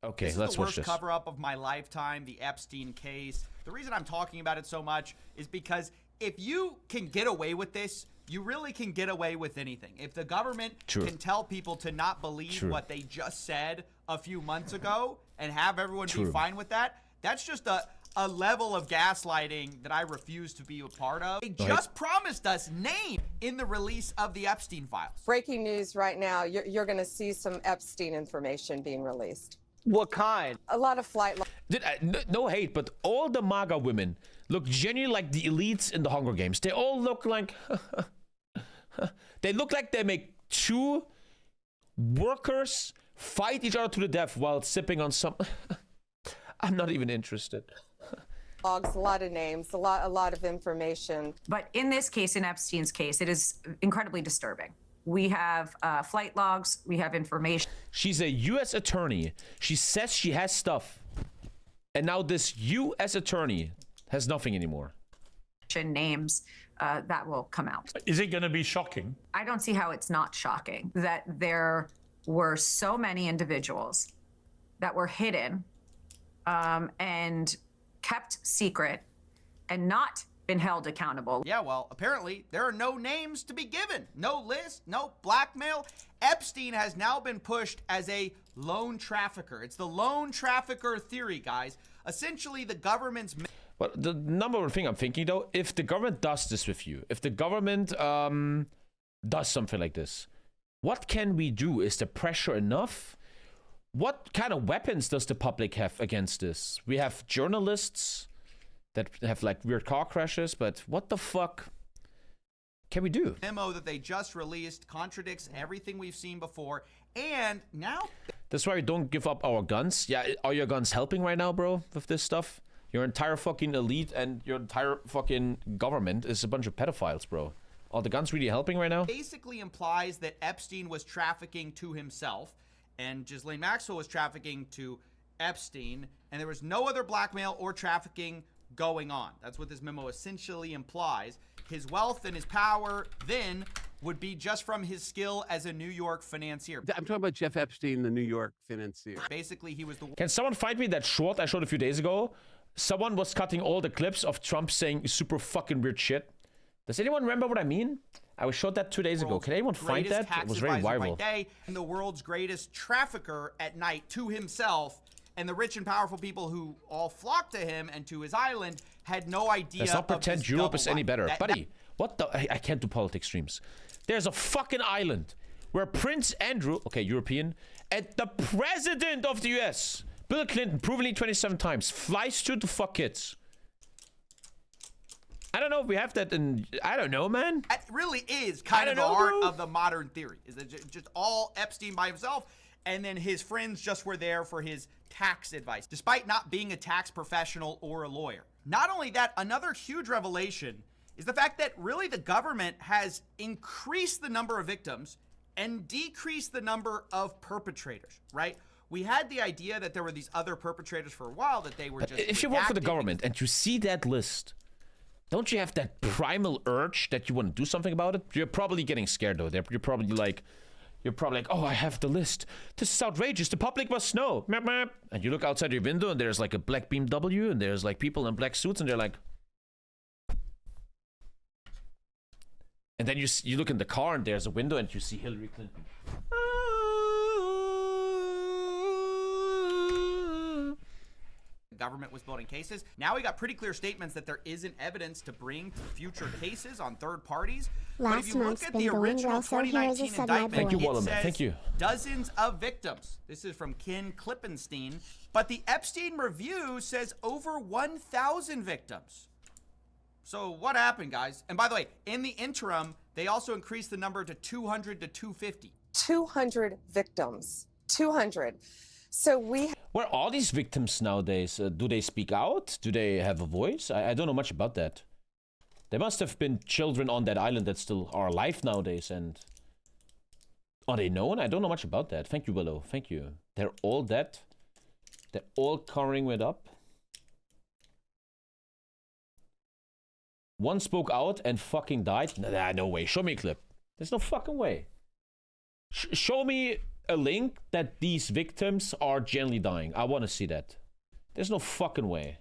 Okay, let's watch this. This is the worst cover-up of my lifetime, the Epstein case. The reason I'm talking about it so much is because if you can get away with this, you really can get away with anything. If the government can tell people to not believe what they just said a few months ago and have everyone be fine with that, that's just a level of gaslighting that I refuse to be a part of. They just promised us name in the release of the Epstein files. Breaking news right now, you're going to see some Epstein information being released. What kind? A lot of flight. No hate, but all the MAGA women look genuinely like the elites in the Hunger Games. They all look like... they look like they make two workers fight each other to the death while sipping on some... I'm not even interested. Logs, a lot of names, a lot of information. But in this case, in Epstein's case, it is incredibly disturbing. We have flight logs, we have information. She's a U.S. attorney. She says she has stuff. And now this U.S. attorney has nothing anymore. Names that will come out. Is it going to be shocking? I don't see how it's not shocking that there were so many individuals that were hidden and kept secret and not been held accountable. Yeah, well, apparently there are no names to be given. No list, no blackmail. Epstein has now been pushed as a lone trafficker. It's the lone trafficker theory, guys. Essentially, the government's... But the number one thing I'm thinking, though, if the government does this with you, if the government does something like this, what can we do? Is the pressure enough? What kind of weapons does the public have against this? We have journalists that have like weird car crashes, but what the fuck can we do? Memo that they just released contradicts everything we've seen before, and now... That's why we don't give up our guns. Yeah, are your guns helping right now, bro, with this stuff? Your entire fucking elite and your entire fucking government is a bunch of pedophiles, bro. Are the guns really helping right now? Basically implies that Epstein was trafficking to himself, and Ghislaine Maxwell was trafficking to Epstein, and there was no other blackmail or trafficking going on. That's what this memo essentially implies. His wealth and his power then would be just from his skill as a New York financier. I'm talking about Jeff Epstein, the New York financier. Basically, he was the... Can someone find me that short I showed a few days ago? Someone was cutting all the clips of Trump saying super fucking weird shit. Does anyone remember what I mean? I showed that 2 days ago. Can anyone find that? It was very viral. Day, and the world's greatest trafficker at night to himself, and the rich and powerful people who all flocked to him and to his island had no idea. Let's not pretend Europe is any better. Buddy, what the... I can't do politics streams. There's a fucking island where Prince Andrew, okay, European, and the president of the US, Bill Clinton, provenly 27 times, flies to the fuck kids. I don't know if we have that in... I don't know, man. That really is kind of the heart of the modern theory. Is that just all Epstein by himself, and then his friends just were there for his tax advice, despite not being a tax professional or a lawyer. Not only that, another huge revelation is the fact that really the government has increased the number of victims and decreased the number of perpetrators, right? We had the idea that there were these other perpetrators for a while, that they were just... If you work for the government and you see that list, don't you have that primal urge that you want to do something about it? You're probably getting scared, though. You're probably like, oh, I have the list. This is outrageous. The public must know. Map, map. And you look outside your window and there's like a black BMW and there's like people in black suits and they're like... And then you look in the car and there's a window and you see Hillary Clinton. Government was building cases. Now we got pretty clear statements that there isn't evidence to bring to future cases on third parties. But if you look at the original 2019 indictment, Thank you, it says Thank you. dozens of victims. This is from Ken Klippenstein. But the Epstein review says over 1,000 victims. So what happened, guys? And by the way, in the interim, they also increased the number to 200 to 250. 200 victims. 200. So we... Where are all these victims nowadays? Do they speak out? Do they have a voice? I don't know much about that. There must have been children on that island that still are alive nowadays, and... Are they known? I don't know much about that. Thank you, Willow. Thank you. They're all dead. They're all covering it up. One spoke out and fucking died? Nah, no way. Show me a clip. There's no fucking way. Show me a link that these victims are genuinely dying. I want to see that. There's no fucking way.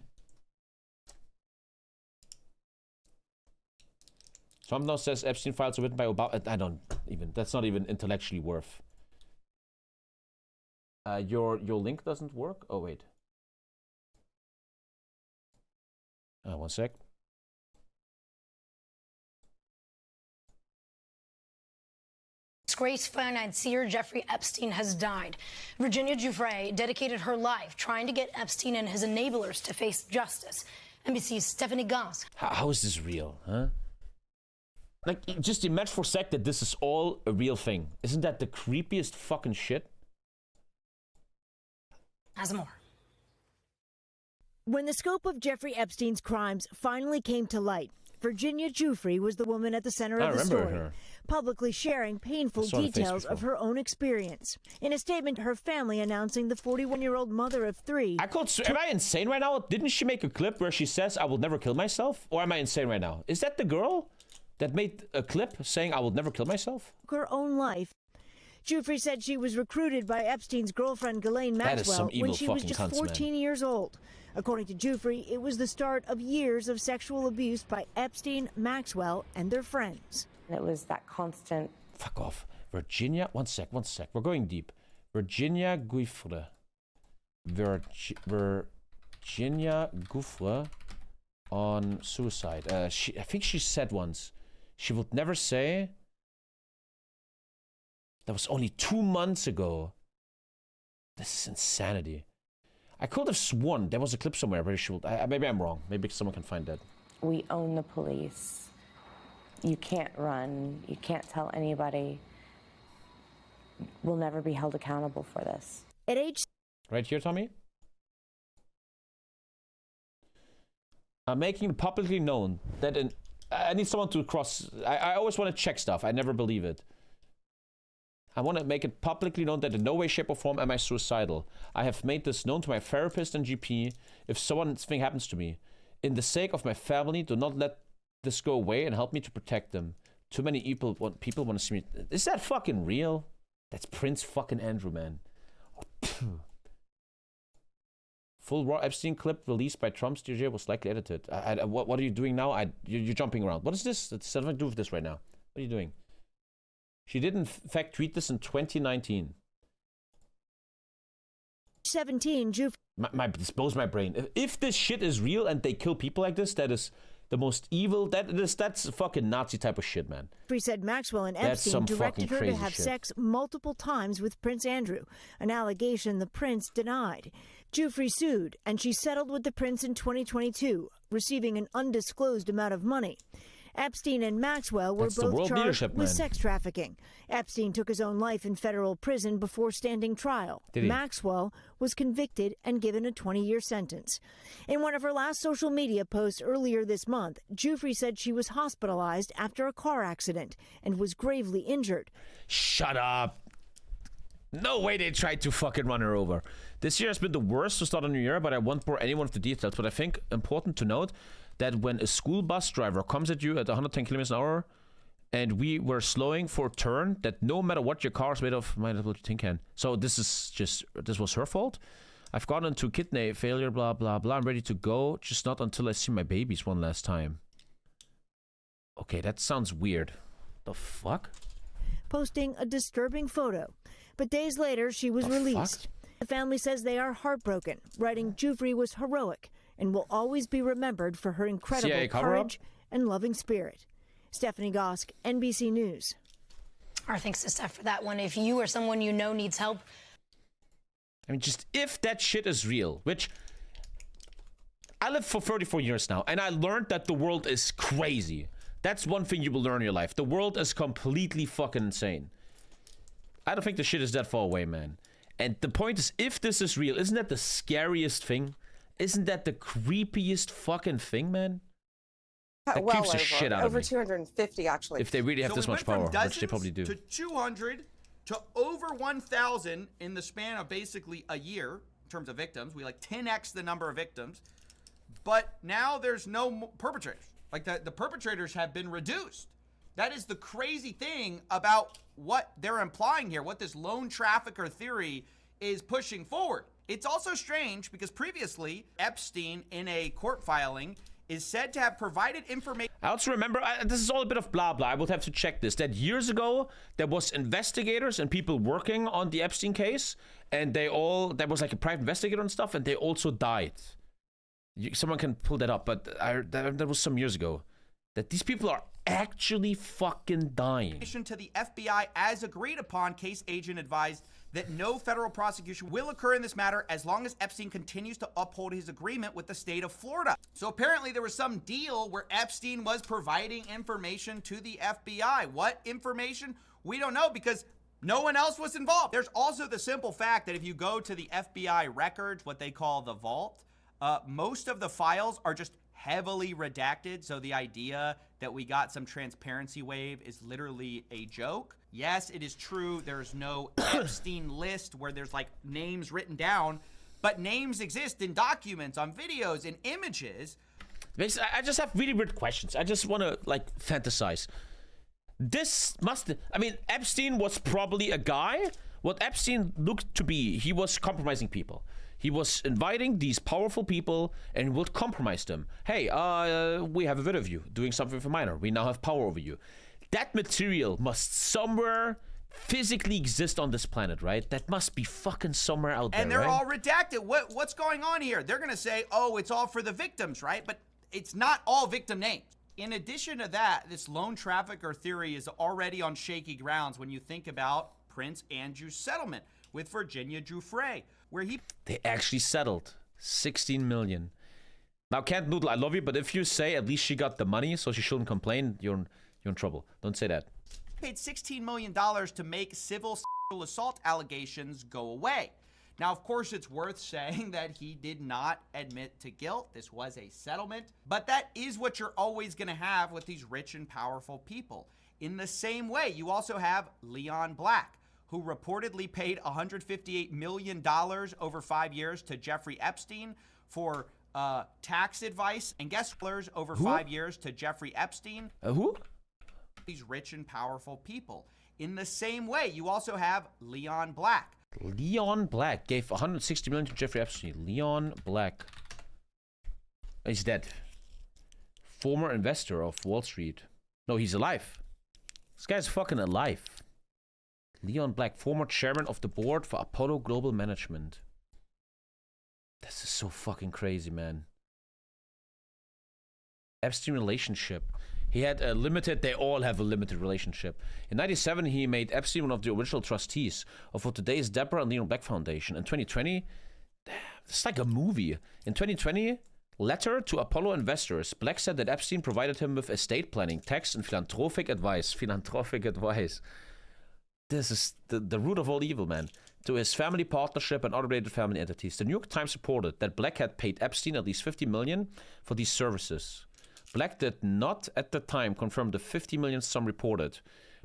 Trump now says Epstein files are written by Obama. I don't even. That's not even intellectually worth. Your link doesn't work. Oh wait. One sec. Disgraced financier Jeffrey Epstein has died. Virginia Giuffre dedicated her life trying to get Epstein and his enablers to face justice. NBC's Stephanie Goss. How is this real, huh? Like, just imagine for a sec that this is all a real thing. Isn't that the creepiest fucking shit? Has more. When the scope of Jeffrey Epstein's crimes finally came to light, Virginia Giuffre was the woman at the center of the story, publicly sharing painful details of her own experience. In a statement, her family announcing the 41-year-old mother of three. Am I insane right now? Didn't she make a clip where she says, I will never kill myself? Or am I insane right now? Is that the girl that made a clip saying, I will never kill myself? Her own life. Giuffre said she was recruited by Epstein's girlfriend Ghislaine Maxwell when she was just 14 years old. According to Giuffre, it was the start of years of sexual abuse by Epstein, Maxwell, and their friends. It was that constant... Fuck off. Virginia, one sec. We're going deep. Virginia Giuffre. Virginia Giuffre on suicide. I think she said once, she would never say... That was only 2 months ago. This is insanity. I could have sworn there was a clip somewhere where she would... maybe I'm wrong. Maybe someone can find that. We own the police. You can't run. You can't tell anybody. We'll never be held accountable for this. At age... Right here, Tommy? I'm making it publicly known that I need someone to cross... I always want to check stuff. I never believe it. I want to make it publicly known that in no way, shape, or form am I suicidal. I have made this known to my therapist and GP. If something happens to me, in the sake of my family, do not let this go away and help me to protect them. Too many people want to see me. Is that fucking real? That's Prince fucking Andrew, man. Full raw Epstein clip released by Trump's DJ was likely edited. What are you doing now? You're jumping around. What is this? It's nothing to do with this right now. What are you doing? She did in fact tweet this in 2019. 17, This blows my brain. If this shit is real and they kill people like this, that is the most evil. That's fucking Nazi type of shit, man. Giuffre said Maxwell and Epstein directed her to have sex multiple times with Prince Andrew, an allegation the prince denied. Giuffre sued, and she settled with the prince in 2022, receiving an undisclosed amount of money. Epstein and Maxwell were both charged with sex trafficking. Epstein took his own life in federal prison before standing trial. Maxwell was convicted and given a 20-year sentence. In one of her last social media posts earlier this month, Giuffre said she was hospitalized after a car accident and was gravely injured. Shut up. No way they tried to fucking run her over. This year has been the worst to start a new year, but I won't bore anyone with the details. But I think important to note that when a school bus driver comes at you at 110 kilometers an hour and we were slowing for a turn, that no matter what your car is made of, might as well tin can. So this was her fault. I've gotten into kidney failure, blah, blah, blah. I'm ready to go, just not until I see my babies one last time. Okay, that sounds weird. The fuck? Posting a disturbing photo. But days later, she was released. The family says they are heartbroken, writing Giuffre was heroic and will always be remembered for her incredible courage and loving spirit. Stephanie Gosk, NBC News. Our thanks to Steph for that one. If you or someone you know needs help. I mean, just if that shit is real, which I lived for 34 years now, and I learned that the world is crazy. That's one thing you will learn in your life. The world is completely fucking insane. I don't think the shit is that far away, man. And the point is, if this is real, isn't that the scariest thing? Isn't that the creepiest fucking thing, man? That creeps the shit out of me. Over 250, actually. If they really have this much power, which they probably do. To 200 to over 1,000 in the span of basically a year in terms of victims. We like 10x the number of victims. But now there's no perpetrators. Like the perpetrators have been reduced. That is the crazy thing about what they're implying here, what this lone trafficker theory is pushing forward. It's also strange because previously, Epstein, in a court filing, is said to have provided information. I also remember, this is all a bit of blah blah, I would have to check this, that years ago, there was investigators and people working on the Epstein case, and there was like a private investigator and stuff, and they also died. Someone can pull that up, but that was some years ago. That these people are actually fucking dying. To the FBI as agreed upon, case agent advised that no federal prosecution will occur in this matter as long as Epstein continues to uphold his agreement with the state of Florida. So apparently there was some deal where Epstein was providing information to the FBI. What information? We don't know because no one else was involved. There's also the simple fact that if you go to the FBI records, what they call the vault, most of the files are just heavily redacted. So the idea that we got some transparency wave is literally a joke. Yes, it is true. There's no Epstein list where there's like names written down, but names exist in documents, on videos, in images. I just have really weird questions. I just want to like fantasize. I mean, Epstein was probably a guy. What Epstein looked to be, he was compromising people. He was inviting these powerful people and would compromise them. Hey, we have a video of you doing something for minor. We now have power over you. That material must somewhere physically exist on this planet, right? That must be fucking somewhere out there, and they're right? all redacted. What's going on here? They're gonna say, oh, it's all for the victims, right? But it's not all victim names. In addition to that, this lone trafficker theory is already on shaky grounds when you think about Prince Andrew's settlement with Virginia Giuffre, where they actually settled 16 million. Now, Kent Noodle, I love you, but if you say at least she got the money so she shouldn't complain, you're in trouble. Don't say that. Paid $16 million to make civil sexual assault allegations go away. Now, of course, it's worth saying that he did not admit to guilt. This was a settlement, but that is what you're always going to have with these rich and powerful people. In the same way, you also have Leon Black, who reportedly paid $158 million over 5 years to Jeffrey Epstein for tax advice. And guess what? Over 5 years to Jeffrey Epstein. Who? These rich and powerful people. In the same way, you also have Leon Black. Leon Black gave 160 million to Jeffrey Epstein. Leon Black. He's dead. Former investor of Wall Street. No, he's alive. This guy's fucking alive. Leon Black, former chairman of the board for Apollo Global Management. This is so fucking crazy, man. Epstein relationship. He had a limited, they all have a limited relationship. In 1997, he made Epstein one of the original trustees of what today is Deborah and Leon Black Foundation. In 2020, it's like a movie. In 2020, letter to Apollo investors, Black said that Epstein provided him with estate planning, tax, and philanthropic advice. Philanthropic advice. This is the root of all evil, man. To his family partnership and other related family entities. The New York Times reported that Black had paid Epstein at least $50 million for these services. Black did not at the time confirm the $50 million sum reported,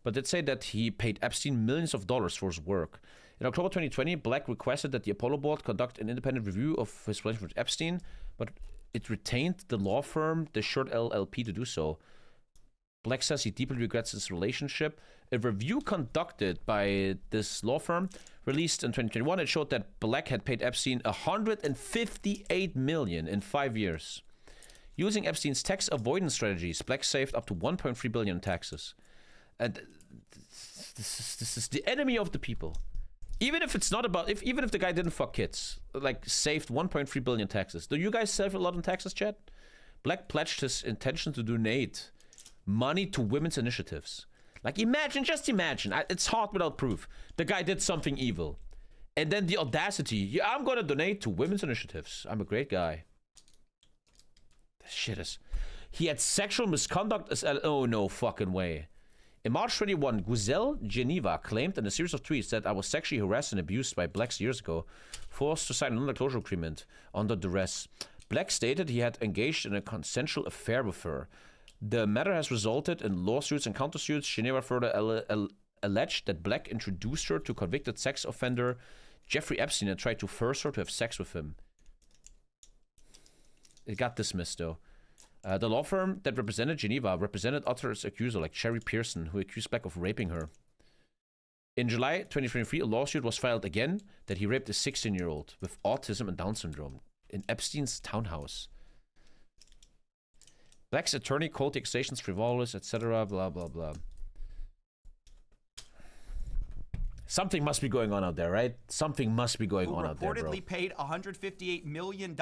but did say that he paid Epstein millions of dollars for his work. In October 2020, Black requested that the Apollo board conduct an independent review of his relationship with Epstein, but it retained the law firm, the Short LLP, to do so. Black says he deeply regrets this relationship. A review conducted by this law firm released in 2021, it showed that Black had paid Epstein $158 million in 5 years. Using Epstein's tax avoidance strategies, Black saved up to $1.3 billion in taxes. And this is the enemy of the people. Even if it's not about, even if the guy didn't fuck kids, like saved $1.3 billion in taxes. Do you guys save a lot in taxes, Chad? Black pledged his intention to donate money to women's initiatives. Like just imagine, it's hard without proof. The guy did something evil. And then the audacity, yeah, I'm gonna donate to women's initiatives. I'm a great guy. This shit is... He had sexual misconduct as... Oh, no fucking way. In March 21, Guzelle Geneva claimed in a series of tweets that I was sexually harassed and abused by Blacks years ago, forced to sign a non-disclosure agreement under duress. Black stated he had engaged in a consensual affair with her. The matter has resulted in lawsuits and countersuits. Geneva further alleged that Black introduced her to convicted sex offender Jeffrey Epstein and tried to force her to have sex with him. It got dismissed, though. The law firm that represented Geneva represented others accuser like Sherry Pearson, who accused Black of raping her. In July 2023, a lawsuit was filed again that he raped a 16-year-old with autism and Down syndrome in Epstein's townhouse. Black's attorney called the accusations frivolous, etc. Blah, blah, blah. Something must be going on out there, right? Something must be going on out there, bro. Reportedly paid $158 million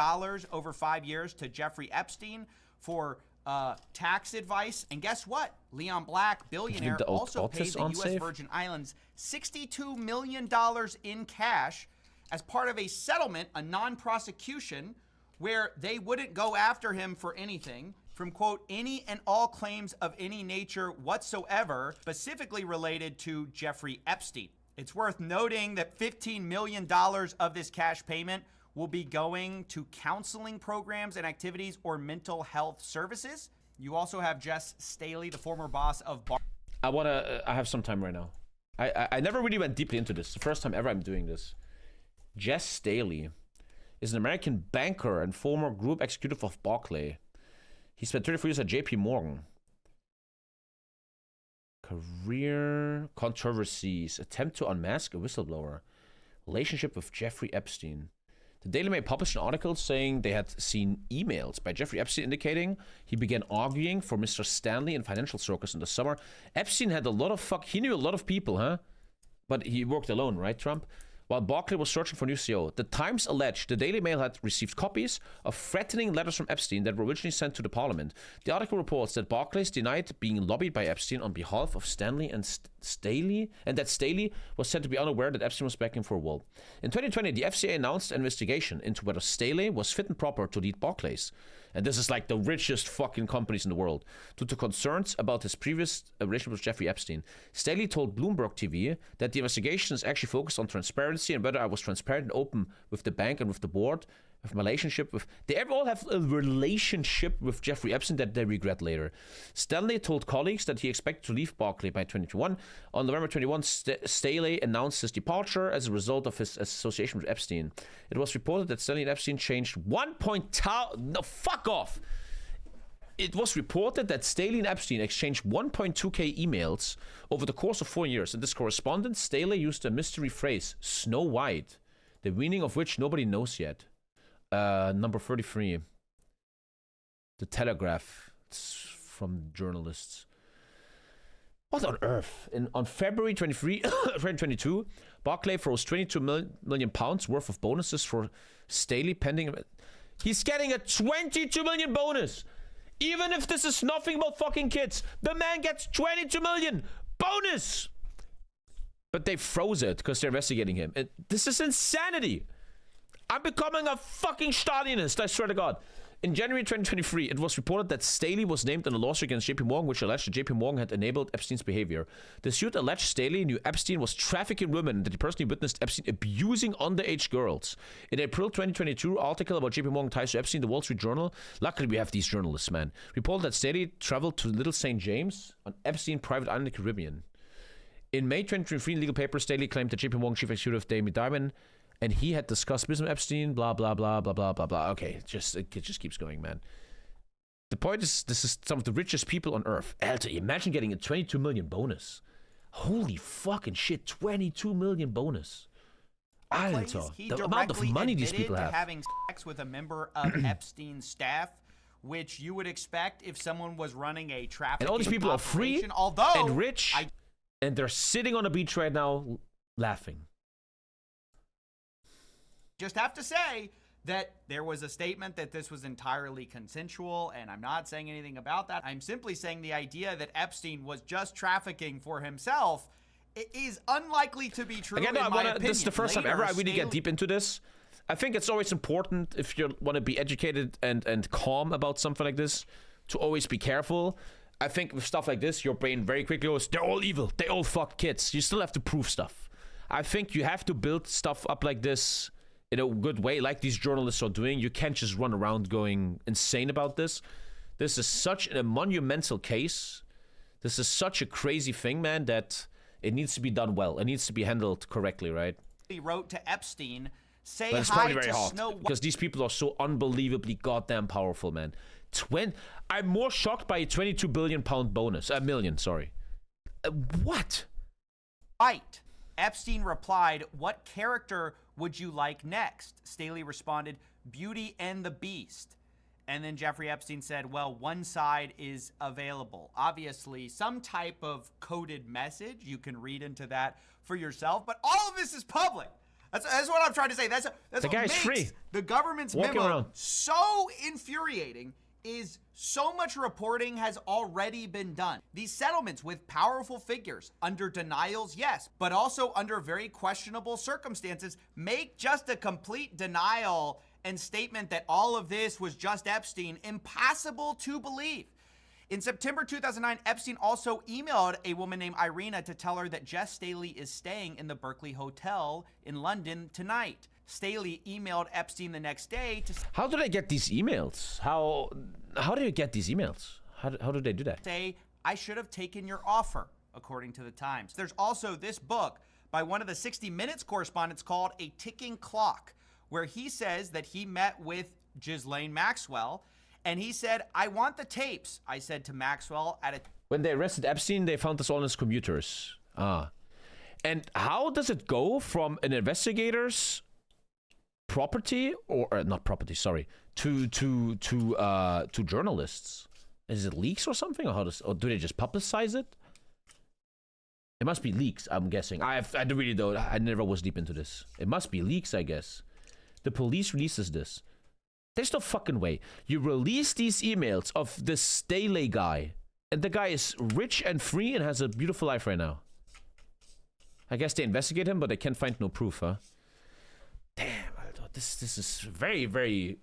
over 5 years to Jeffrey Epstein for tax advice. And guess what? Leon Black, billionaire, also paid the U.S. Virgin Islands $62 million in cash as part of a settlement, a non-prosecution, where they wouldn't go after him for anything from, quote, any and all claims of any nature whatsoever, specifically related to Jeffrey Epstein. It's worth noting that $15 million of this cash payment will be going to counseling programs and activities or mental health services. You also have Jess Staley, the former boss of I have some time right now. I never really went deeply into this. It's the first time ever I'm doing this. Jess Staley is an American banker and former group executive of Barclays. He spent 34 years at JP Morgan. Career controversies. Attempt to unmask a whistleblower. Relationship with Jeffrey Epstein. The Daily Mail published an article saying they had seen emails by Jeffrey Epstein indicating he began arguing for Mr. Stanley in financial circles in the summer. Epstein had a lot of he knew a lot of people, huh? But he worked alone, right, Trump? While Barclay was searching for new CEO, the Times alleged the Daily Mail had received copies of threatening letters from Epstein that were originally sent to the parliament. The article reports that Barclays denied being lobbied by Epstein on behalf of Stanley and Staley, and that Staley was said to be unaware that Epstein was backing for a will. In 2020, the FCA announced an investigation into whether Staley was fit and proper to lead Barclays. And this is like the richest fucking companies in the world. Due to concerns about his previous relationship with Jeffrey Epstein, Staley told Bloomberg TV that the investigation is actually focused on transparency and whether I was transparent and open with the bank and with the board, of my relationship with... They all have a relationship with Jeffrey Epstein that they regret later. Stanley told colleagues that he expected to leave Barclays by 2021. On November 21, Staley announced his departure as a result of his association with Epstein. It was reported that Stanley and Epstein changed No, fuck off! It was reported that Staley and Epstein exchanged 1.2k emails over the course of 4 years. In this correspondence, Staley used a mystery phrase, Snow White, the meaning of which nobody knows yet. Number 33. The Telegraph. It's from journalists. What on earth? On February 23, 2022, Barclays froze 22 million pounds worth of bonuses for Staley pending. He's getting a 22 million bonus. Even if this is nothing about fucking kids, the man gets 22 million bonus. But they froze it because they're investigating him. This is insanity. I'm becoming a fucking Stalinist, I swear to God. In January 2023, it was reported that Staley was named in a lawsuit against JP Morgan, which alleged that JP Morgan had enabled Epstein's behavior. The suit alleged Staley knew Epstein was trafficking women and that he personally witnessed Epstein abusing underage girls. In April 2022, article about JP Morgan ties to Epstein, the Wall Street Journal. Luckily, we have these journalists, man. Reported that Staley traveled to Little St. James on Epstein private island in the Caribbean. In May 2023, in legal papers, Staley claimed that JP Morgan chief executive Damien Diamond and he had discussed business with Epstein, blah, blah, blah, blah, blah, blah, blah. Okay, it just keeps going, man. The point is, this is some of the richest people on earth. Alter, imagine getting a 22 million bonus. Holy fucking shit, 22 million bonus. Alter, the amount of money these people have. Having sex with a member of Epstein's staff, which you would expect if someone was running a trafficking And all these people are free and rich, and they're sitting on a beach right now laughing. Just have to say that there was a statement that this was entirely consensual, and I'm not saying anything about that. I'm simply saying the idea that Epstein was just trafficking for himself is unlikely to be true. Again, this is the first time ever I really get deep into this. I think it's always important if you want to be educated and calm about something like this to always be careful. I think with stuff like this, your brain very quickly goes, they're all evil, they all fuck kids. You still have to prove stuff. I think you have to build stuff up like this in a good way, like these journalists are doing. You can't just run around going insane about this. This is such a monumental case. This is such a crazy thing, man, that it needs to be done well. It needs to be handled correctly, right? He wrote to Epstein, say but it's hi probably very to hard Snow White. because these people are so unbelievably goddamn powerful, man. I'm more shocked by a 22 billion pound bonus. A million, sorry. What? Right. Epstein replied, "What character would you like next?" Staley responded, "Beauty and the Beast." And then Jeffrey Epstein said, "Well, one side is available." Obviously, some type of coded message. You can read into that for yourself. But all of this is public. That's what I'm trying to say. That's the what guy's makes free. The government's memo so infuriating. Is so much reporting has already been done. These settlements with powerful figures under denials, yes, but also under very questionable circumstances, make just a complete denial and statement that all of this was just Epstein impossible to believe. In September 2009, Epstein also emailed a woman named Irina to tell her that Jess Staley is staying in the Berkeley Hotel in London tonight. Staley emailed Epstein the next day to How do they get these emails? How do you get these emails? How do they do that? say, "I should have taken your offer," according to the Times. There's also this book by one of the 60 Minutes correspondents called A Ticking Clock, where he says that he met with Ghislaine Maxwell, and he said, "I want the tapes," I said to Maxwell at a... When they arrested Epstein, they found this all in his computers. And how does it go from an investigator's property, or not property, sorry, to journalists? Is it leaks or something, or or do they just publicize it? It must be leaks, I'm guessing. I really don't. I never was deep into this. It must be leaks, I guess. The police releases this. There's no fucking way. You release these emails of this Staley guy, and the guy is rich and free and has a beautiful life right now. I guess they investigate him, but they can't find no proof, huh? Damn, Aldo, this is very, very...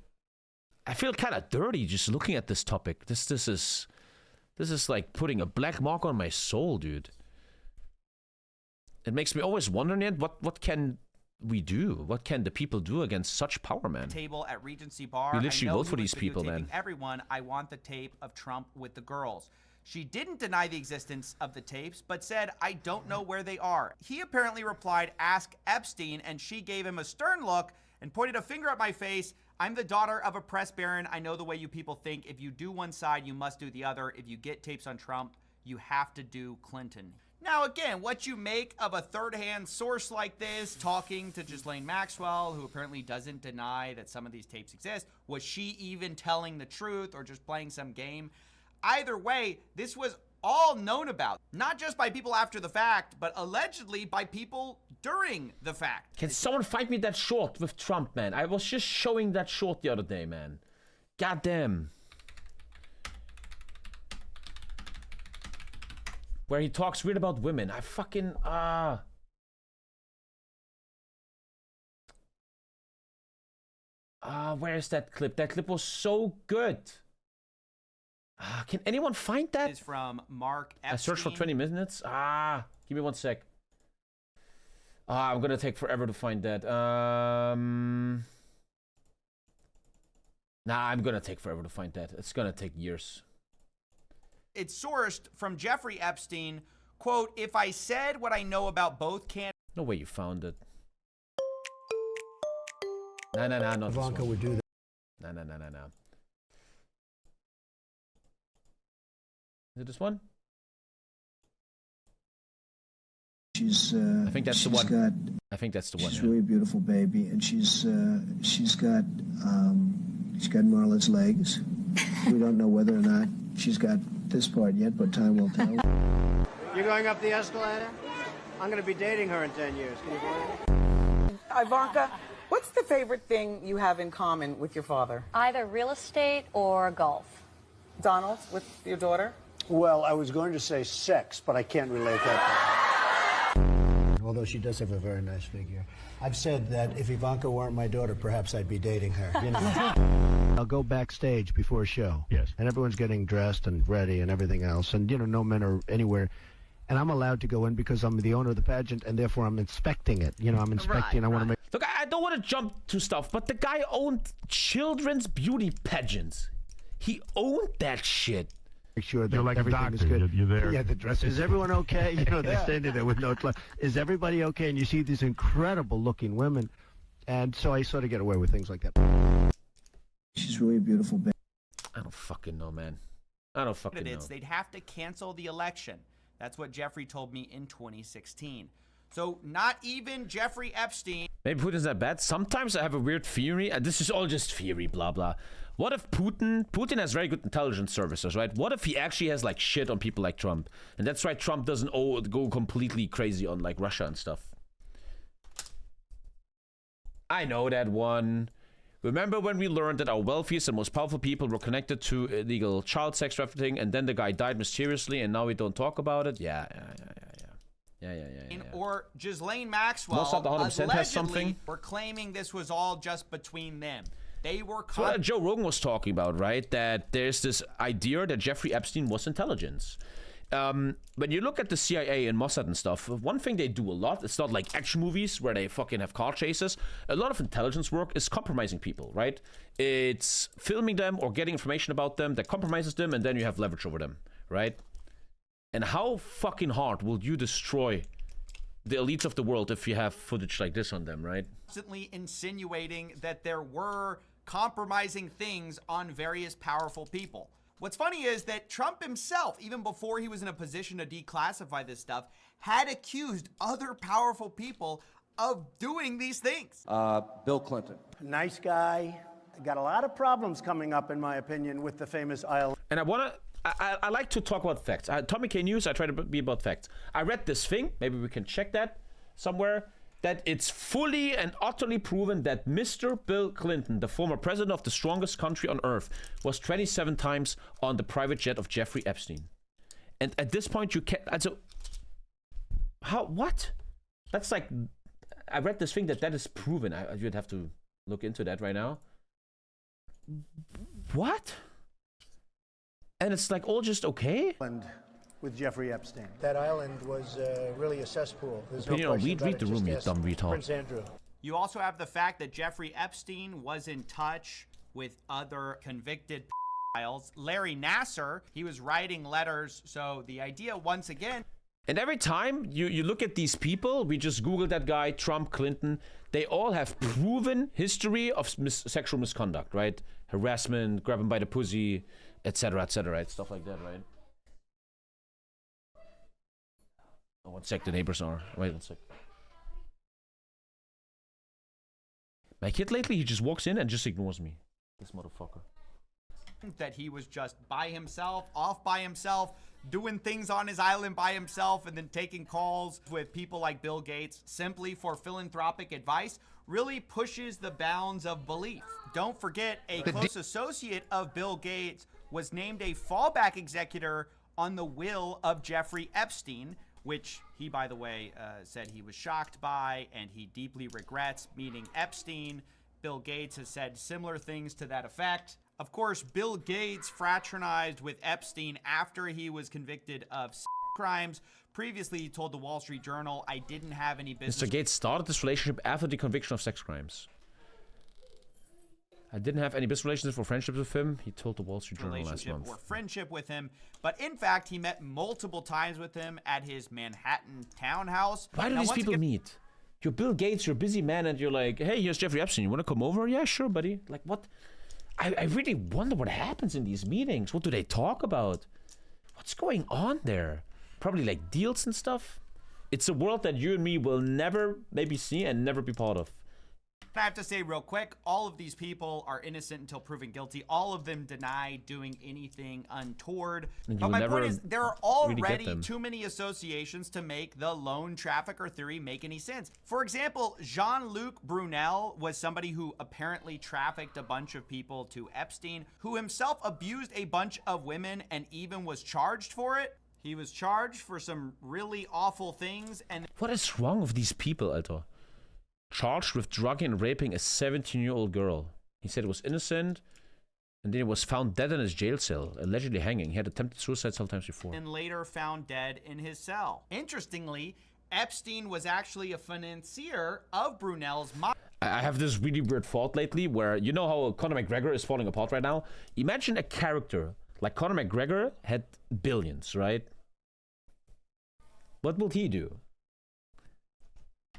I feel kind of dirty just looking at this topic. This is like putting a black mark on my soul, dude. It makes me always wonder, Ned, what can we do? What can the people do against such power, man? Table at Regency Bar. You literally vote for these people, man. Everyone, I want the tape of Trump with the girls. She didn't deny the existence of the tapes, but said, "I don't know where they are." He apparently replied, "Ask Epstein," and she gave him a stern look and pointed a finger at my face. "I'm the daughter of a press baron. I know the way you people think. If you do one side, you must do the other. If you get tapes on Trump, you have to do Clinton." Now, again, what you make of a third-hand source like this, talking to Ghislaine Maxwell, who apparently doesn't deny that some of these tapes exist, was she even telling the truth or just playing some game? Either way, this was all known about, not just by people after the fact, but allegedly by people during the fact. Can someone find me that short with Trump, man? I was just showing that short the other day, man. Goddamn. Where he talks weird about women. I fucking, where's that clip? That clip was so good. Can anyone find that? Is from Mark Epstein. I searched for 20 minutes. Give me one sec. I'm gonna take forever to find that. Nah, I'm gonna take forever to find that. It's gonna take years. It's sourced from Jeffrey Epstein. Quote, "If I said what I know about both candidates..." No way you found it. No, not Ivanka would do that. No. Is it this one? I think that's the one. I think that's the one. She's really a beautiful baby, and she's got Marla's legs. We don't know whether or not she's got this part yet, but time will tell. You're going up the escalator? I'm going to be dating her in 10 years. Can you believe it? Ivanka, what's the favorite thing you have in common with your father? Either real estate or golf. Donald, with your daughter? Well, I was going to say sex, but I can't relate that. Although she does have a very nice figure. I've said that if Ivanka weren't my daughter, perhaps I'd be dating her. You know? I'll go backstage before a show. Yes. And everyone's getting dressed and ready and everything else. And, you know, no men are anywhere. And I'm allowed to go in because I'm the owner of the pageant, and therefore I'm inspecting it. You know, I'm inspecting. I want to make... Look, I don't want to jump to stuff, but the guy owned children's beauty pageants. He owned that shit. Make sure that you're like everything a doctor. is good. You're there. Yeah, the dress. Is everyone okay? You know, they're standing there with no clothes. Is everybody okay? And you see these incredible-looking women, and so I sort of get away with things like that. She's really a beautiful baby. I don't fucking know, man. I don't fucking know. They'd have to cancel the election. That's what Jeffrey told me in 2016. So not even Jeffrey Epstein. Maybe Putin's that bad. Sometimes I have a weird theory, and this is all just theory, blah, blah. What if Putin has very good intelligence services, right? What if he actually has like shit on people like Trump? And that's why Trump doesn't go completely crazy on like Russia and stuff. I know that one. Remember when we learned that our wealthiest and most powerful people were connected to illegal child sex trafficking, and then the guy died mysteriously, and now we don't talk about it? Yeah. Or Ghislaine Maxwell allegedly were claiming this was all just between them. They were caught. So Joe Rogan was talking about, right? That there's this idea that Jeffrey Epstein was intelligence. When you look at the CIA and Mossad and stuff, one thing they do a lot, it's not like action movies where they fucking have car chases. A lot of intelligence work is compromising people, right? It's filming them or getting information about them that compromises them, and then you have leverage over them, right? And how fucking hard will you destroy the elites of the world if you have footage like this on them, right? Constantly insinuating that there were compromising things on various powerful people. What's funny is that Trump himself, even before he was in a position to declassify this stuff, had accused other powerful people of doing these things. Bill Clinton. Nice guy. Got a lot of problems coming up, in my opinion, with the famous island. And I like to talk about facts. TommyKay News, I try to be about facts. I read this thing, maybe we can check that somewhere, that it's fully and utterly proven that Mr. Bill Clinton, the former president of the strongest country on earth, was 27 times on the private jet of Jeffrey Epstein. And at this point, you can't... Also, what? That's like... I read this thing that is proven. You'd have to look into that right now. What? And it's like all just okay? With Jeffrey Epstein. That island was really a cesspool. There's no question about it. Read the room, you dumb retard. Prince Andrew. You also have the fact that Jeffrey Epstein was in touch with other convicted pedophiles. Larry Nassar, he was writing letters. So the idea, once again... And every time you look at these people, we just Googled that guy, Trump, Clinton, they all have proven history of sexual misconduct, right? Harassment, grab him by the pussy, etc., right? Stuff like that, right? Oh, 1 sec, the neighbors are. Wait 1 sec. My kid lately, he just walks in and just ignores me. This motherfucker. That he was just by himself, off by himself, doing things on his island by himself, and then taking calls with people like Bill Gates simply for philanthropic advice really pushes the bounds of belief. Don't forget, a close associate of Bill Gates was named a fallback executor on the will of Jeffrey Epstein, which he, by the way, said he was shocked by and he deeply regrets meeting Epstein. Bill Gates has said similar things to that effect. Of course, Bill Gates fraternized with Epstein after he was convicted of crimes. Previously, he told the Wall Street Journal, "I didn't have any business." Mr. Gates started this relationship after the conviction of sex crimes. I didn't have any business relationships or friendships with him, he told the Wall Street Journal last month. Or friendship with him, but in fact, he met multiple times with him at his Manhattan townhouse. Why do these people meet? You're Bill Gates, you're a busy man, and you're like, hey, here's Jeffrey Epstein, you want to come over? Yeah, sure, buddy. Like, what? I really wonder what happens in these meetings. What do they talk about? What's going on there? Probably like deals and stuff. It's a world that you and me will never maybe see and never be part of. I have to say real quick, all of these people are innocent until proven guilty. All of them deny doing anything untoward. But my point is, there are already too many associations to make the lone trafficker theory make any sense. For example, Jean-Luc Brunel was somebody who apparently trafficked a bunch of people to Epstein, who himself abused a bunch of women and even was charged for it. He was charged for some really awful things. And what is wrong with these people, Alter? Charged with drugging and raping a 17-year-old girl. He said it was innocent, and then he was found dead in his jail cell, allegedly hanging. He had attempted suicide several times before. And later found dead in his cell. Interestingly, Epstein was actually a financier of Brunel's mob. I have this really weird thought lately where, you know how Conor McGregor is falling apart right now? Imagine a character like Conor McGregor had billions, right? What would he do?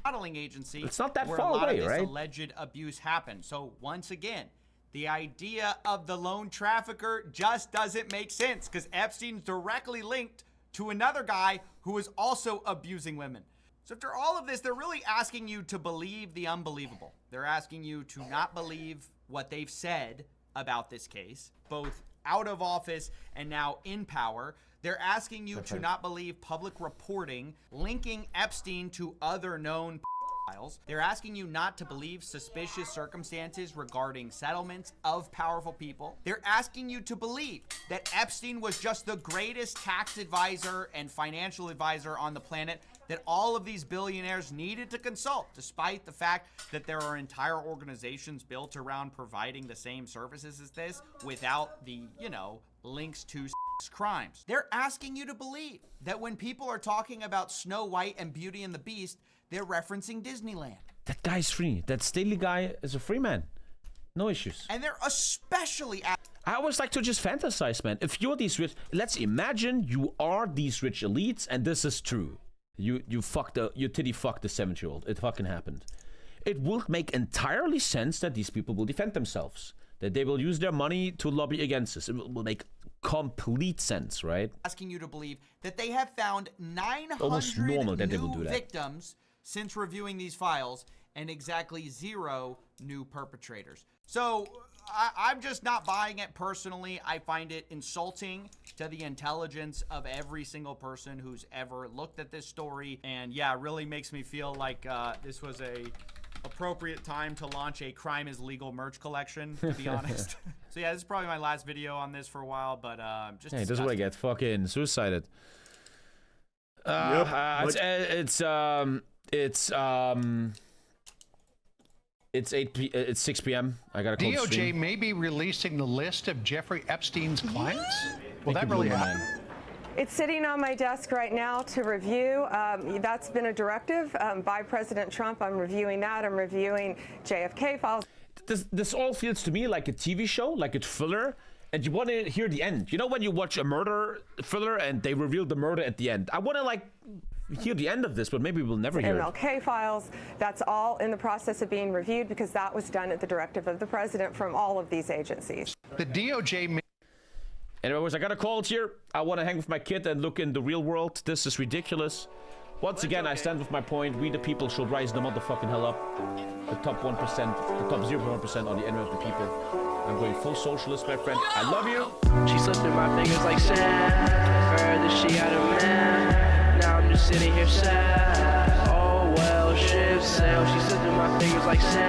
Modeling agency. It's not that where far a lot away, of this right? Alleged abuse happened. So once again, The idea of the lone trafficker just doesn't make sense because Epstein's directly linked to another guy who is also abusing women. So after all of this, they're really asking you to believe the unbelievable. They're asking you to not believe what they've said about this case, both out of office and now in power. They're asking you to not believe public reporting linking Epstein to other known files. They're asking you not to believe suspicious circumstances regarding settlements of powerful people. They're asking you to believe that Epstein was just the greatest tax advisor and financial advisor on the planet that all of these billionaires needed to consult, despite the fact that there are entire organizations built around providing the same services as this without the, links to crimes. They're asking you to believe that when people are talking about Snow White and Beauty and the Beast, they're referencing Disneyland. That guy's free. That Staley guy is a free man. No issues. And they're especially... I always like to just fantasize, man. If you're these rich... Let's imagine you are these rich elites and this is true. You titty fucked the 7-year-old. It fucking happened. It will make entirely sense that these people will defend themselves. That they will use their money to lobby against this. It will make complete sense, right? Asking you to believe that they have found 900 almost normal that new they will do that. victims since reviewing these files and exactly 0 new perpetrators. So I'm just not buying it personally. I find it insulting to the intelligence of every single person who's ever looked at this story. And yeah, it really makes me feel like this was a appropriate time to launch a crime is legal merch collection, to be honest. So yeah, this is probably my last video on this for a while, but just hey, this is what I get fucking suicided. It's 6 p.m. I gotta close the stream. DOJ may be releasing the list of Jeffrey Epstein's clients. Will that really happen? It's sitting on my desk right now to review. That's been a directive by President Trump. I'm reviewing that. I'm reviewing JFK files. This all feels to me like a TV show, like a thriller, and you want to hear the end. You know when you watch a murder thriller and they reveal the murder at the end? I want to hear the end of this, but maybe we'll never hear it. MLK files, that's all in the process of being reviewed because that was done at the directive of the president from all of these agencies. The DOJ may... Anyways, I got a call here. I want to hang with my kid and look in the real world. This is ridiculous. Once again, I stand with my point. We the people should rise the motherfucking hell up. The top 1%, the top 0.1% are the enemy of the people. I'm going full socialist, my friend. I love you. She slipped through my fingers like sand. Heard that she had a man. Now I'm just sitting here sad. Oh well, ship sail. She slipped through my fingers like sand.